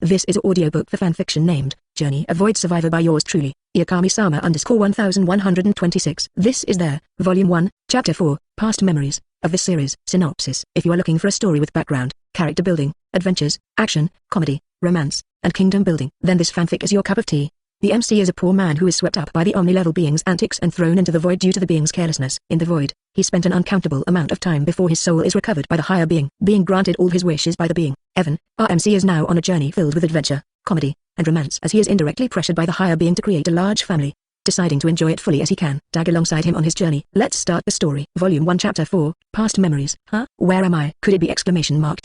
This is an audiobook for fanfiction named Journey of Void Survivor by yours truly, Iakami-sama _1126. This is their Volume 1, Chapter 4, Past Memories, of this series. Synopsis. If you are looking for a story with background, character building, adventures, action, comedy, romance, and kingdom building, then this fanfic is your cup of tea. The MC is a poor man who is swept up by the Omni-level being's antics and thrown into the void due to the being's carelessness. In the void, he spent an uncountable amount of time before his soul is recovered by the higher being, granted all his wishes by the being. Evan, our MC, is now on a journey filled with adventure, comedy, and romance as he is indirectly pressured by the higher being to create a large family, deciding to enjoy it fully as he can. Tag alongside him on his journey. Let's start the story. Volume 1 Chapter 4, Past Memories. Huh? Where am I? Could it be exclamation mark ...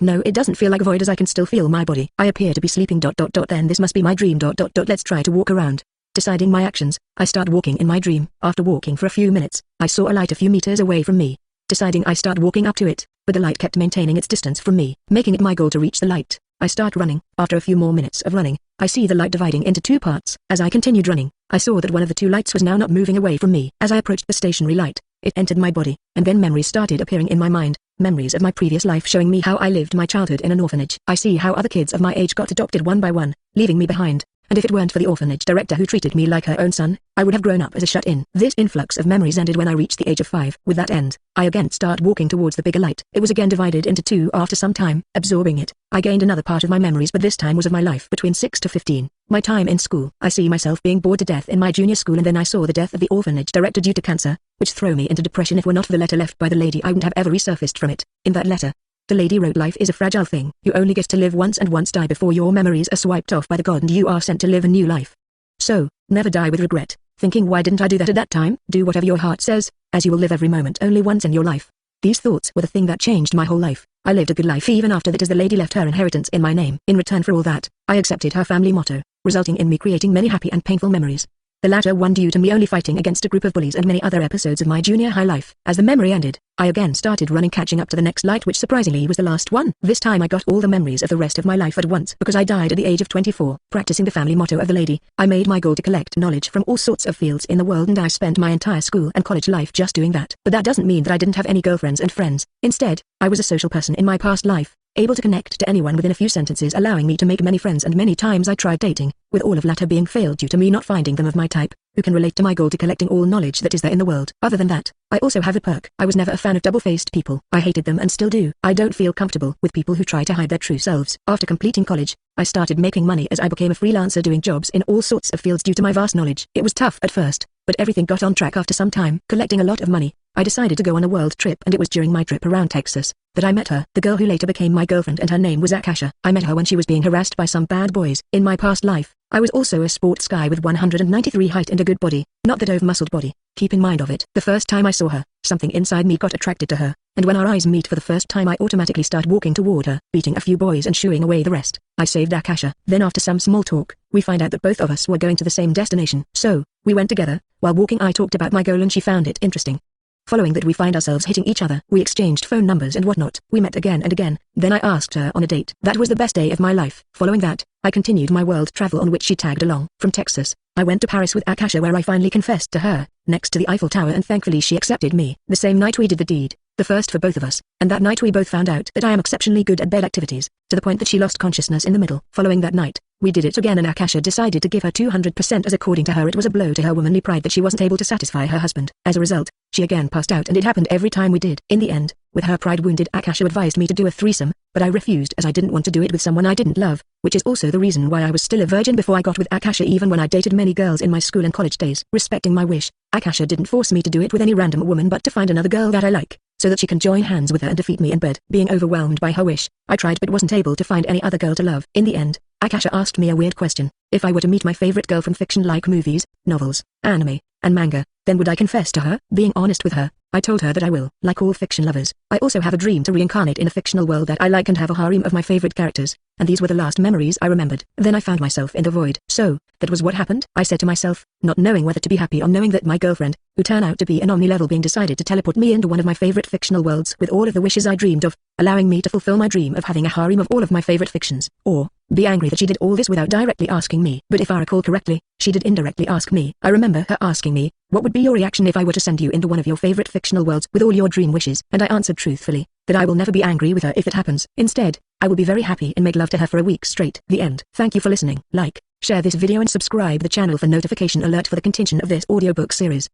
No, it doesn't feel like a void as I can still feel my body. I appear to be sleeping ... Then this must be my dream ... Let's try to walk around. Deciding my actions, I start walking in my dream. After walking for a few minutes, I saw a light a few meters away from me. Deciding I start walking up to it, but the light kept maintaining its distance from me, making it my goal to reach the light. I start running. After a few more minutes of running, I see the light dividing into two parts. As I continued running, I saw that one of the two lights was now not moving away from me. As I approached the stationary light, it entered my body, and then memories started appearing in my mind, memories of my previous life showing me how I lived my childhood in an orphanage. I see how other kids of my age got adopted one by one, leaving me behind. And if it weren't for the orphanage director who treated me like her own son, I would have grown up as a shut-in. This influx of memories ended when I reached the age of 5. With that end, I again start walking towards the bigger light. It was again divided into two. After some time, absorbing it, I gained another part of my memories, but this time was of my life between 6 to 15. My time in school. I see myself being bored to death in my junior school, and then I saw the death of the orphanage director due to cancer, which threw me into depression. If were not for the letter left by the lady, I wouldn't have ever resurfaced from it. In that letter, the lady wrote, life is a fragile thing. You only get to live once and once die before your memories are swiped off by the god and you are sent to live a new life. So, never die with regret, thinking why didn't I do that at that time? Do whatever your heart says, as you will live every moment only once in your life. These thoughts were the thing that changed my whole life. I lived a good life even after that, as the lady left her inheritance in my name. In return for all that, I accepted her family motto, resulting in me creating many happy and painful memories. The latter one due to me only fighting against a group of bullies and many other episodes of my junior high life. As the memory ended, I again started running, catching up to the next light, which surprisingly was the last one. This time I got all the memories of the rest of my life at once because I died at the age of 24. Practicing the family motto of the lady, I made my goal to collect knowledge from all sorts of fields in the world, and I spent my entire school and college life just doing that. But that doesn't mean that I didn't have any girlfriends and friends. Instead, I was a social person in my past life, able to connect to anyone within a few sentences, allowing me to make many friends, and many times I tried dating, with all of latter being failed due to me not finding them of my type, who can relate to my goal to collecting all knowledge that is there in the world. Other than that, I also have a perk. I was never a fan of double-faced people. I hated them and still do. I don't feel comfortable with people who try to hide their true selves. After completing college, I started making money as I became a freelancer doing jobs in all sorts of fields due to my vast knowledge. It was tough at first, but everything got on track after some time. Collecting a lot of money, I decided to go on a world trip, and it was during my trip around Texas that I met her, the girl who later became my girlfriend, and her name was Akasha. I met her when she was being harassed by some bad boys. In my past life, I was also a sports guy with 193 height and a good body, not that over-muscled body. Keep in mind of it. The first time I saw her, something inside me got attracted to her, and when our eyes meet for the first time I automatically start walking toward her, beating a few boys and shooing away the rest. I saved Akasha. Then after some small talk, we find out that both of us were going to the same destination. So, we went together. While walking I talked about my goal and she found it interesting. Following that, we find ourselves hitting each other. We exchanged phone numbers and whatnot. We met again and again. Then I asked her on a date. That was the best day of my life. Following that, I continued my world travel, on which she tagged along. From Texas, I went to Paris with Akasha, where I finally confessed to her, next to the Eiffel Tower, and thankfully she accepted me. The same night we did the deed, the first for both of us, and that night we both found out that I am exceptionally good at bed activities, to the point that she lost consciousness in the middle. Following that night, we did it again, and Akasha decided to give her 200%, as according to her it was a blow to her womanly pride that she wasn't able to satisfy her husband. As a result, she again passed out, and it happened every time we did. In the end, with her pride wounded, Akasha advised me to do a threesome, but I refused as I didn't want to do it with someone I didn't love, which is also the reason why I was still a virgin before I got with Akasha, even when I dated many girls in my school and college days. Respecting my wish, Akasha didn't force me to do it with any random woman, but to find another girl that I like, so that she can join hands with her and defeat me in bed. Being overwhelmed by her wish, I tried but wasn't able to find any other girl to love. In the end, Akasha asked me a weird question. If I were to meet my favorite girl from fiction like movies, novels, anime, and manga, then would I confess to her? Being honest with her, I told her that I will. Like all fiction lovers, I also have a dream to reincarnate in a fictional world that I like and have a harem of my favorite characters, and these were the last memories I remembered. Then I found myself in the void. So, that was what happened? I said to myself, not knowing whether to be happy or knowing that my girlfriend, who turned out to be an Omni-level being, decided to teleport me into one of my favorite fictional worlds with all of the wishes I dreamed of, allowing me to fulfill my dream of having a harem of all of my favorite fictions. Or, be angry that she did all this without directly asking me. But if I recall correctly, she did indirectly ask me. I remember her asking me, what would be your reaction if I were to send you into one of your favorite fictional worlds with all your dream wishes? And I answered truthfully, that I will never be angry with her if it happens. Instead, I will be very happy and make love to her for a week straight. The end. Thank you for listening. Like, share this video and subscribe the channel for notification alert for the continuation of this audiobook series.